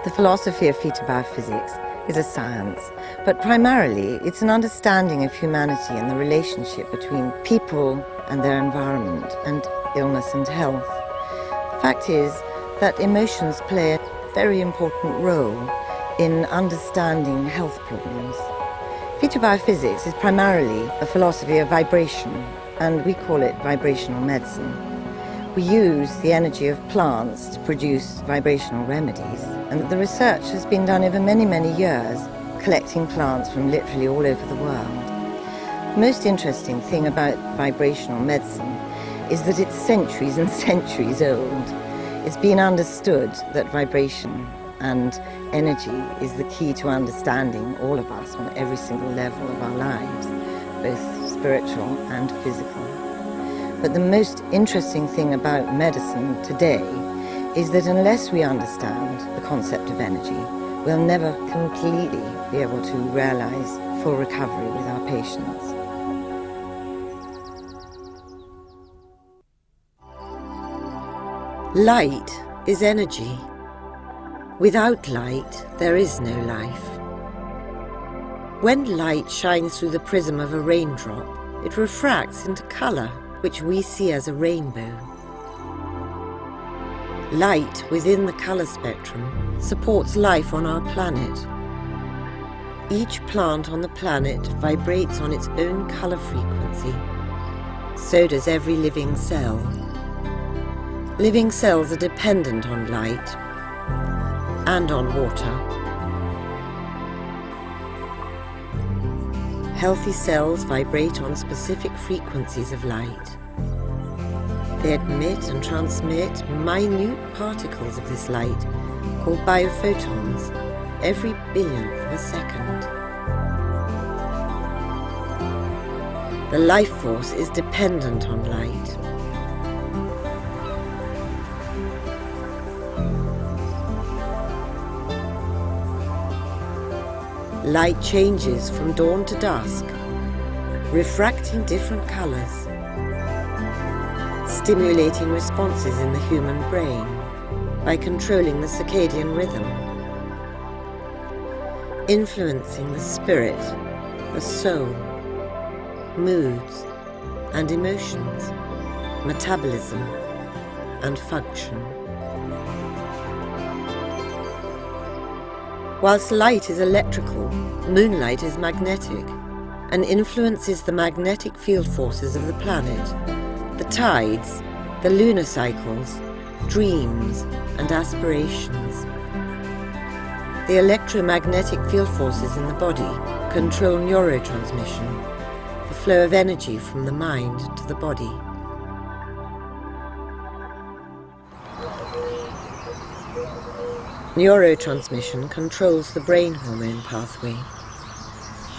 The philosophy of phytobiophysics is a science, but primarily it's an understanding of humanity and the relationship between people and their environment and illness and health. The fact is that emotions play a very important role in understanding health problems. Phytobiophysics is primarily a philosophy of vibration, and we call it vibrational medicine. We use the energy of plants to produce vibrational remedies, and the research has been done over many, many years, collecting plants from literally all over the world. The most interesting thing about vibrational medicine is that it's centuries and centuries old. It's been understood that vibration and energy is the key to understanding all of us on every single level of our lives, both spiritual and physical. But the most interesting thing about medicine today is that unless we understand the concept of energy, we'll never completely be able to realize full recovery with our patients. Light is energy. Without light, there is no life. When light shines through the prism of a raindrop, it refracts into color, which we see as a rainbow. Light within the color spectrum supports life on our planet. Each plant on the planet vibrates on its own color frequency. So does every living cell. Living cells are dependent on light and on water. Healthy cells vibrate on specific frequencies of light. They emit and transmit minute particles of this light, called biophotons, every billionth of a second. The life force is dependent on light. Light changes from dawn to dusk, refracting different colors, stimulating responses in the human brain by controlling the circadian rhythm, influencing the spirit, the soul, moods and emotions, metabolism and function. Whilst light is electrical, moonlight is magnetic and influences the magnetic field forces of the planet, the tides, the lunar cycles, dreams and aspirations. The electromagnetic field forces in the body control neurotransmission, the flow of energy from the mind to the body. Neurotransmission controls the brain hormone pathway.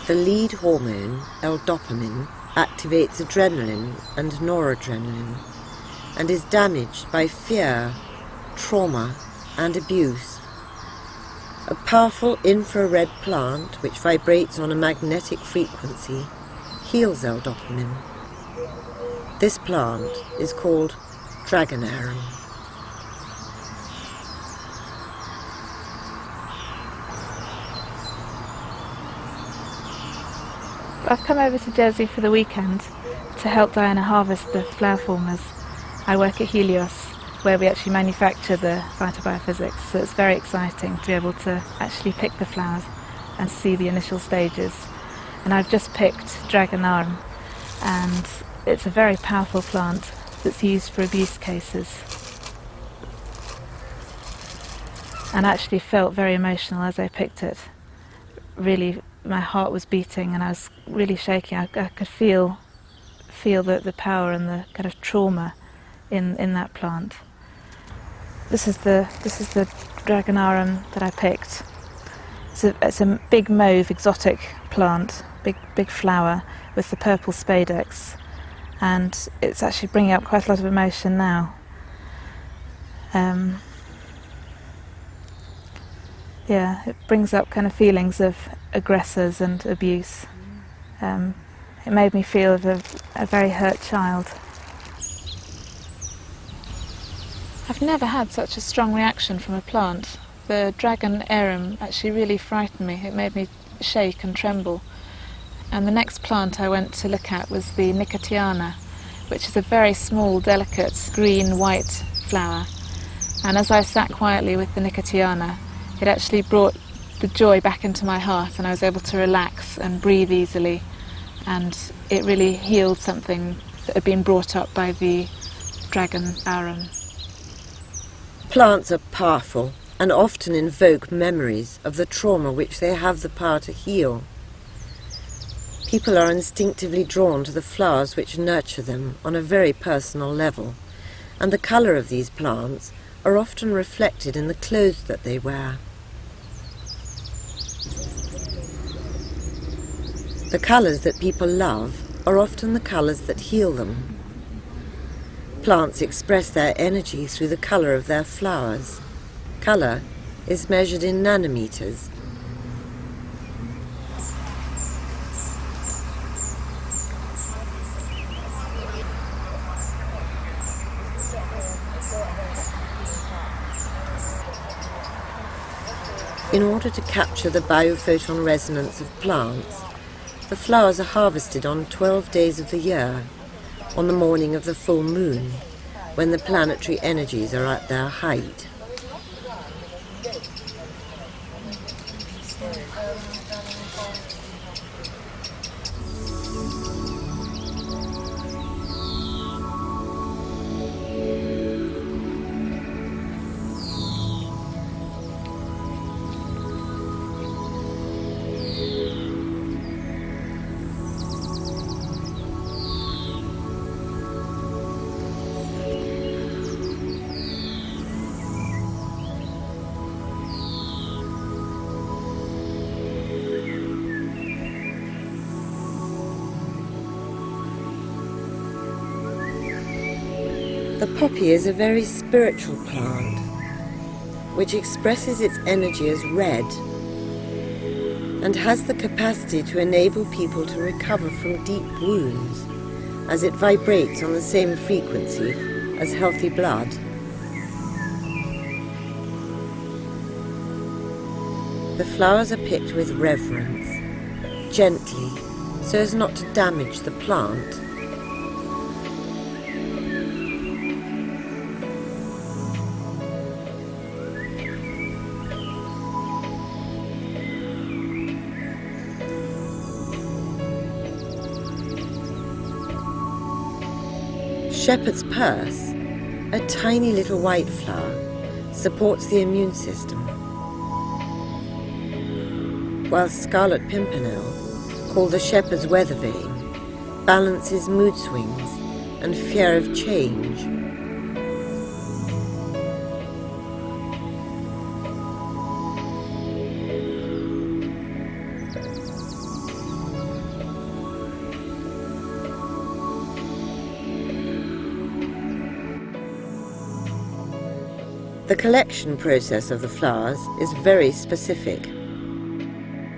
The lead hormone, L-dopamine, activates adrenaline and noradrenaline and is damaged by fear, trauma and abuse. A powerful infrared plant which vibrates on a magnetic frequency heals L-dopamine. This plant is called dragon arum. I've come over to Jersey for the weekend to help Diana harvest the flower formulas. I work at Helios, where we actually manufacture the phytobiophysics, so it's very exciting to be able to actually pick the flowers and see the initial stages. And I've just picked dragon arum, and it's a very powerful plant that's used for abuse cases. And I actually felt very emotional as I picked it. Really, my heart was beating and I was really shaking. I could feel the power and the kind of trauma in that plant. This is the dragon arum that I picked. It's a big mauve exotic plant, big flower with the purple spadix, and it's actually bringing up quite a lot of emotion now. Yeah, it brings up kind of feelings of aggressors and abuse. It made me feel of a very hurt child. I've never had such a strong reaction from a plant. the dragon arum actually really frightened me. It made me shake and tremble. And the next plant I went to look at was the nicotiana, which is a very small, delicate green-white flower. And as I sat quietly with the nicotiana, it actually brought the joy back into my heart, and I was able to relax and breathe easily, and it really healed something that had been brought up by the dragon arum. Plants are powerful and often invoke memories of the trauma which they have the power to heal. People are instinctively drawn to the flowers which nurture them on a very personal level, and the colour of these plants are often reflected in the clothes that they wear. The colours that people love are often the colours that heal them. Plants express their energy through the colour of their flowers. Colour is measured in nanometers. In order to capture the biophoton resonance of plants, the flowers are harvested on 12 days of the year, on the morning of the full moon, when the planetary energies are at their height. The poppy is a very spiritual plant, which expresses its energy as red and has the capacity to enable people to recover from deep wounds, as it vibrates on the same frequency as healthy blood. The flowers are picked with reverence, gently, so as not to damage the plant. Shepherd's purse, a tiny little white flower, supports the immune system, while scarlet pimpernel, called the shepherd's weather vane, balances mood swings and fear of change. The collection process of the flowers is very specific.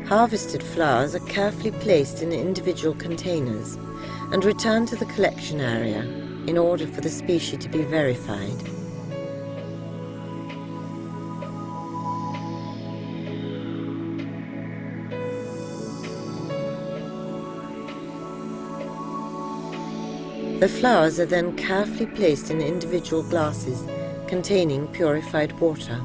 Harvested flowers are carefully placed in individual containers and returned to the collection area in order for the species to be verified. The flowers are then carefully placed in individual glasses containing purified water.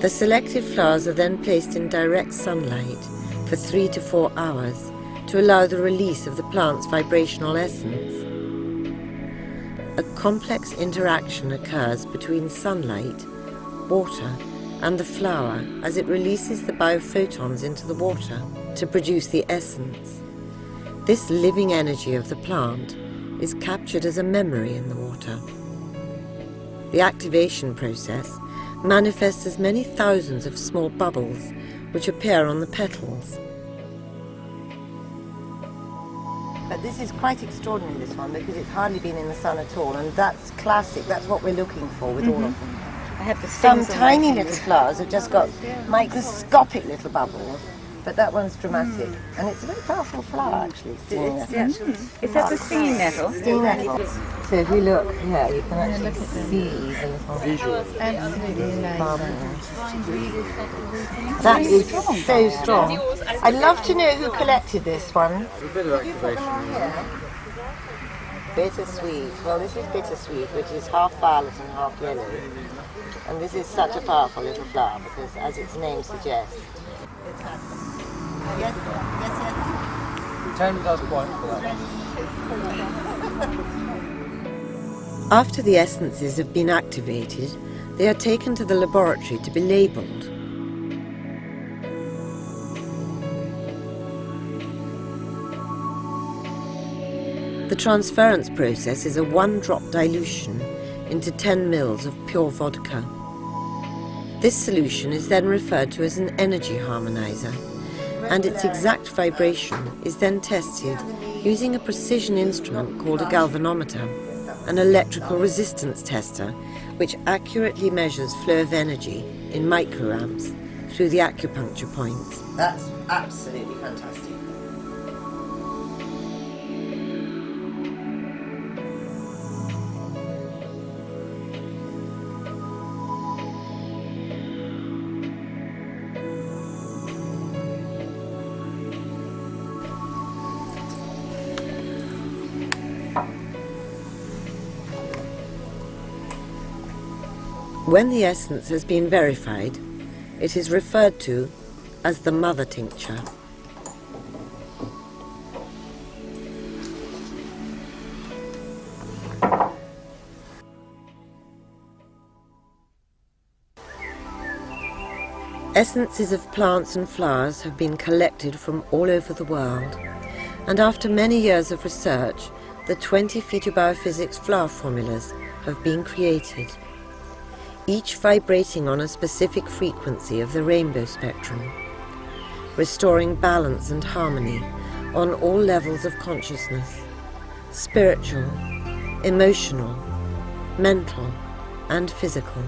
The selected flowers are then placed in direct sunlight for 3 to 4 hours to allow the release of the plant's vibrational essence. A complex interaction occurs between sunlight, water, and the flower as it releases the biophotons into the water to produce the essence. This living energy of the plant is captured as a memory in the water. The activation process manifests as many thousands of small bubbles which appear on the petals. But this is quite extraordinary, this one, because it's hardly been in the sun at all, and that's classic. That's what we're looking for with all of them. I have the Some stems on tiny my little flowers have just got microscopic little bubbles, but that one's dramatic. And it's a very powerful flower, actually. Is that the stinging nettle? Stinging nettle. So if you look here, you can actually see the little visual. Absolutely amazing. That is so strong. I'd love to know who collected this one. A bit of activation. Bittersweet. Well, this is bittersweet, which is half violet and half yellow. And this is such a powerful little flower because, as its name suggests, yes. 10 plus point for that. After the essences have been activated, they are taken to the laboratory to be labelled. The transference process is a one-drop dilution into 10 ml of pure vodka. This solution is then referred to as an energy harmonizer, and its exact vibration is then tested using a precision instrument called a galvanometer, an electrical resistance tester which accurately measures flow of energy in microamps through the acupuncture points. That's absolutely fantastic. When the essence has been verified, it is referred to as the mother tincture. Essences of plants and flowers have been collected from all over the world, and after many years of research, the 20 Phytobiophysics Flower Formulas have been created, each vibrating on a specific frequency of the rainbow spectrum, restoring balance and harmony on all levels of consciousness, spiritual, emotional, mental, and physical,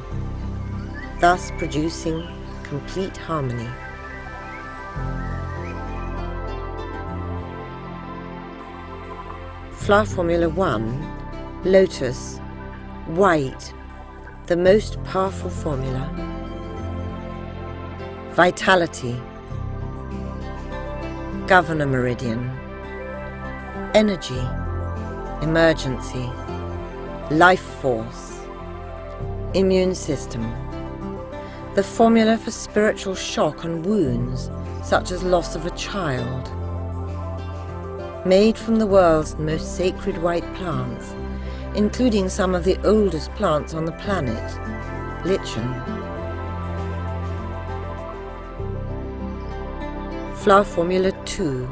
thus producing complete harmony. Flower Formula 1, Lotus, White, the most powerful formula. Vitality, Governor Meridian, Energy, Emergency, Life Force, Immune System, the formula for spiritual shock and wounds such as loss of a child. Made from the world's most sacred white plants, including some of the oldest plants on the planet, lichen. Flower Formula 2,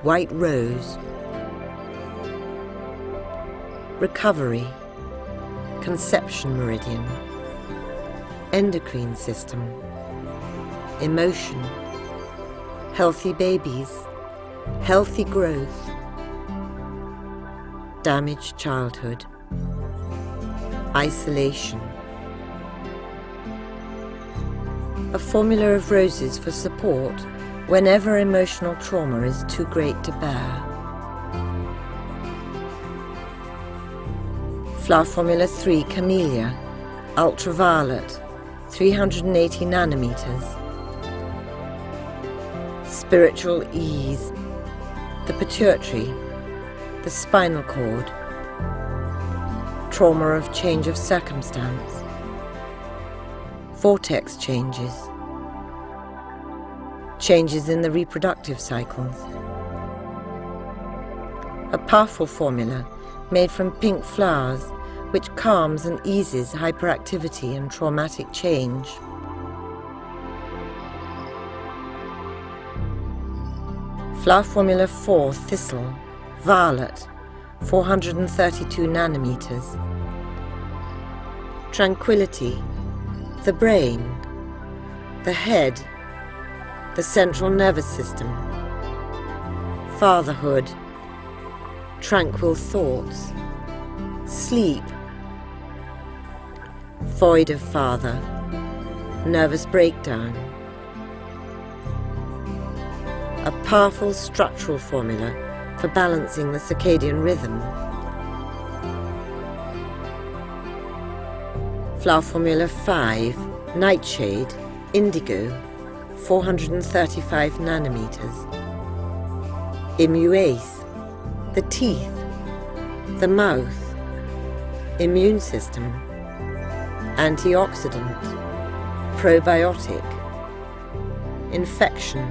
White Rose, Recovery, Conception Meridian, Endocrine System, Emotion, Healthy Babies, Healthy Growth, Damaged childhood, isolation. A formula of roses for support whenever emotional trauma is too great to bear. Flower Formula 3 Camellia, ultraviolet, 380 nanometers. Spiritual ease, the pituitary, the spinal cord, trauma of change of circumstance, vortex changes, changes in the reproductive cycles. A powerful formula made from pink flowers which calms and eases hyperactivity and traumatic change. Flower Formula 4 Thistle, Violet, 432 nanometers. Tranquility, the brain, the head, the central nervous system. Fatherhood, tranquil thoughts, sleep, void of father, nervous breakdown. A powerful structural formula for balancing the circadian rhythm. Flower Formula 5 Nightshade, Indigo, 435 nanometers. Immuase, the teeth, the mouth, immune system, antioxidant, probiotic, infection,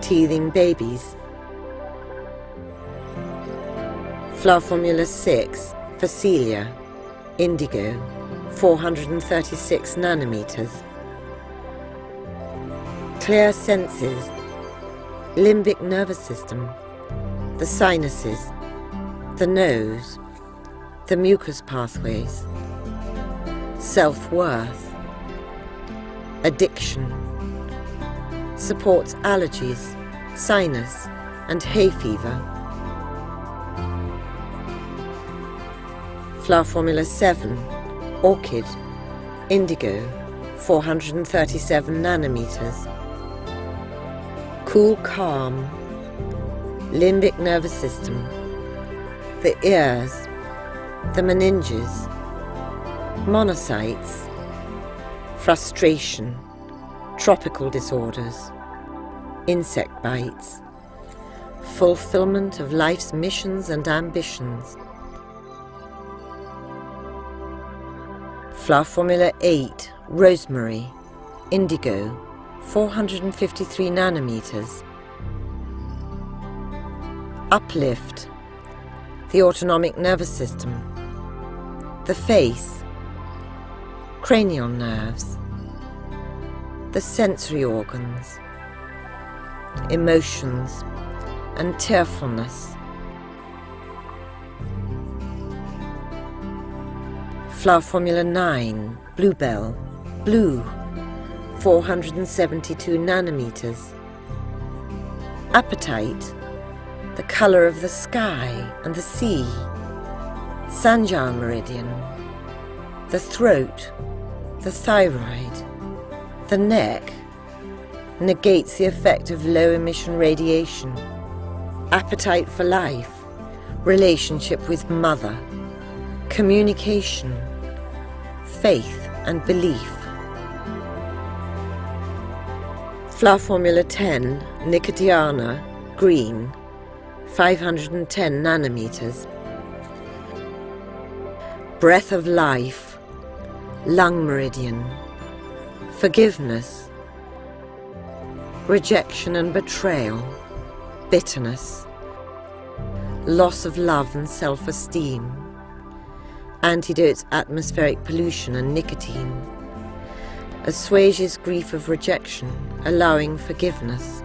teething babies. Flower Formula 6 Phacelia, Indigo, 436 nanometers. Clear senses, limbic nervous system, the sinuses, the nose, the mucous pathways, self-worth, addiction, supports allergies, sinus and hay fever. Flower Formula 7 Orchid, Indigo, 437 nanometers. Cool calm, limbic nervous system, the ears, the meninges, monocytes, frustration, tropical disorders, insect bites, fulfillment of life's missions and ambitions. Flower Formula 8 Rosemary, Indigo, 453 nanometers. Uplift, the autonomic nervous system, the face, cranial nerves, the sensory organs, emotions and tearfulness. Flower Formula 9 Bluebell, Blue, 472 nanometers. Appetite, the color of the sky and the sea. Sanjiao meridian, the throat, the thyroid, the neck, negates the effect of low emission radiation. Appetite for life, relationship with mother, communication, faith and belief. Flower Formula 10 Nicotiana, Green, 510 nanometers. Breath of life, lung meridian, forgiveness, rejection and betrayal, bitterness, loss of love and self-esteem, antidotes atmospheric pollution and nicotine, assuages grief of rejection, allowing forgiveness.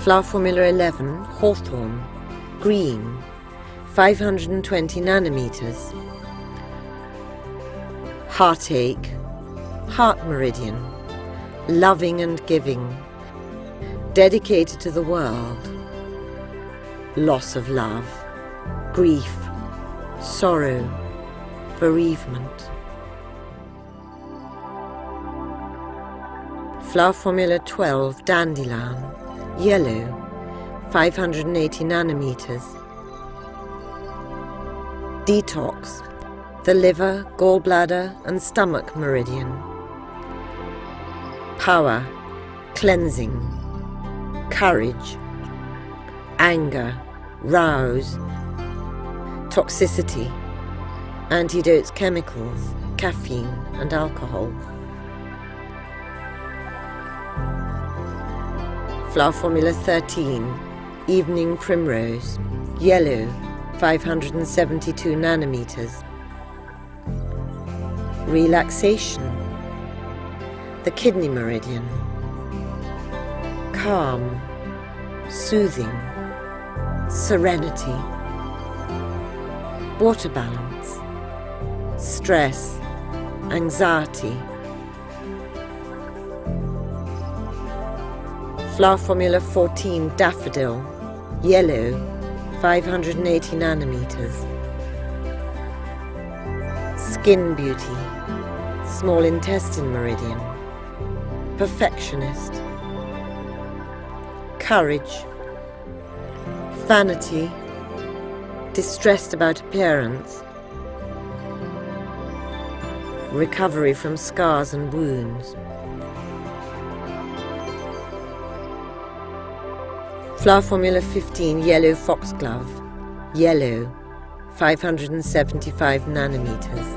Flower Formula 11 Hawthorn, Green, 520 nanometers. Heartache, heart meridian, loving and giving, dedicated to the world. Loss of love, grief, sorrow, bereavement. Flower Formula 12 Dandelion, Yellow, 580 nanometers. Detox, the liver, gallbladder and stomach meridian. Power, cleansing, courage, anger, rouse, toxicity, antidotes chemicals, caffeine and alcohol. Flower Formula 13, Evening Primrose, Yellow, 572 nanometers. Relaxation, the kidney meridian, calm, soothing, serenity, water balance, stress, anxiety. Flower Formula 14 Daffodil, yellow, 580 nanometers. Skin beauty, small intestine meridian. Perfectionist. Courage. Vanity. Distressed about appearance. Recovery from scars and wounds. Flower Formula 15 Yellow Foxglove, yellow, 575 nanometers.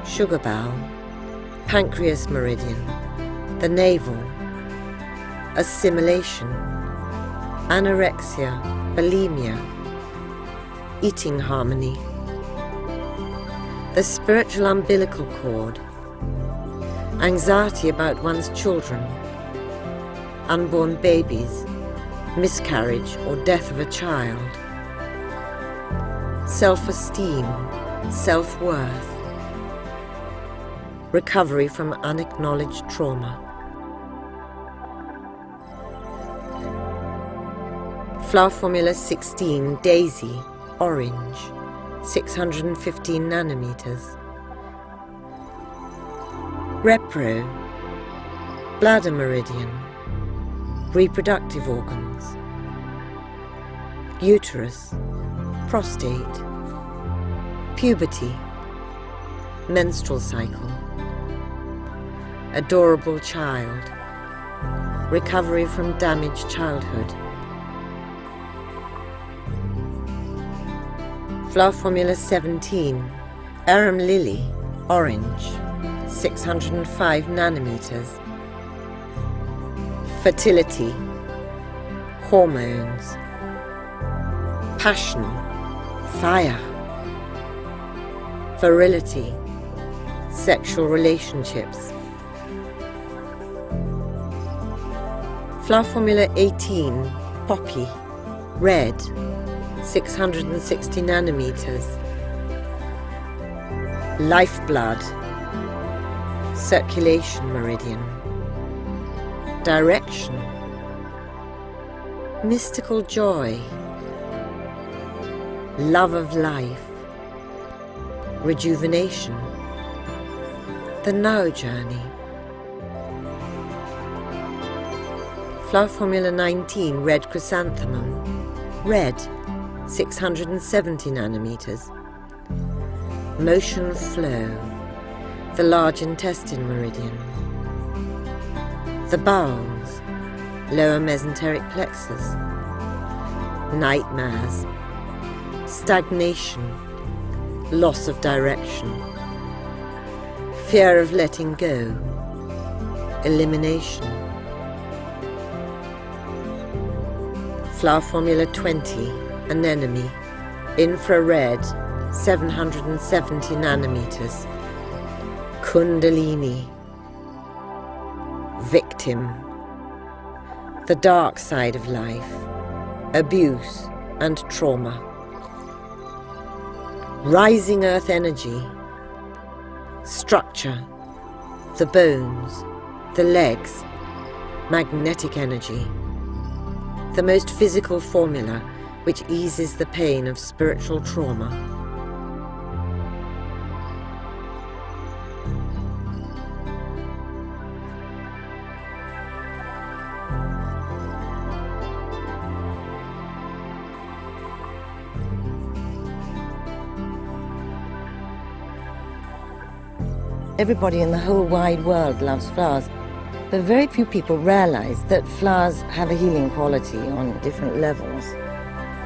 Sugar bowel, pancreas meridian, the navel, assimilation, anorexia, bulimia, eating harmony, the spiritual umbilical cord, anxiety about one's children, unborn babies, miscarriage or death of a child, self-esteem, self-worth, recovery from unacknowledged trauma. Flower Formula 16 Daisy, orange, 615 nanometers. Repro, bladder meridian, reproductive organs, uterus, prostate, puberty, menstrual cycle, adorable child, recovery from damaged childhood. Flower Formula 17, arum lily, orange, 605 nanometers. Fertility, hormones, passion, fire, virility, sexual relationships. Flower Formula 18, poppy, red, 660 nanometers. Lifeblood, circulation meridian. Direction, mystical joy, love of life, rejuvenation, the now journey. Flower Formula 19 Red Chrysanthemum, red, 670 nanometers. Motion flow, the large intestine meridian. The bowels, lower mesenteric plexus. Nightmares, stagnation, loss of direction, fear of letting go, elimination. Flower Formula 20, anemone, infrared, 770 nanometers. Kundalini, victim, the dark side of life, abuse and trauma. Rising earth energy, structure, the bones, the legs, magnetic energy, the most physical formula which eases the pain of spiritual trauma. Everybody in the whole wide world loves flowers, but very few people realize that flowers have a healing quality on different levels.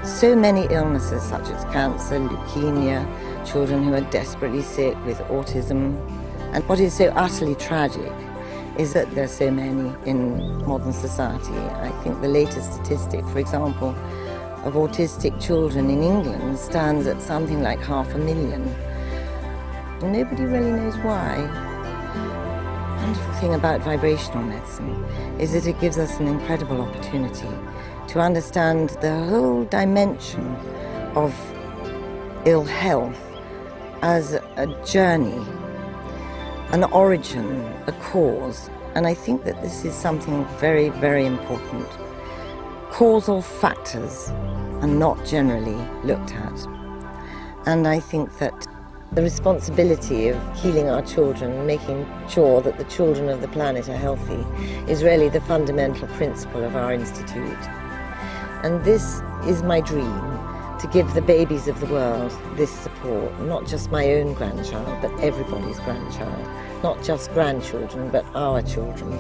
So many illnesses such as cancer, leukemia, children who are desperately sick with autism. And what is so utterly tragic is that there are so many in modern society. I think the latest statistic, for example, of autistic children in England stands at something like 500,000. Nobody really knows why. wonderful thing about vibrational medicine is that it gives us an incredible opportunity to understand the whole dimension of ill health as a journey, an origin, a cause. And I think that this is something very, very important. Causal factors are not generally looked at. And I think that the responsibility of healing our children, making sure that the children of the planet are healthy, is really the fundamental principle of our institute. And this is my dream, to give the babies of the world this support, not just my own grandchild, but everybody's grandchild, not just grandchildren, but our children.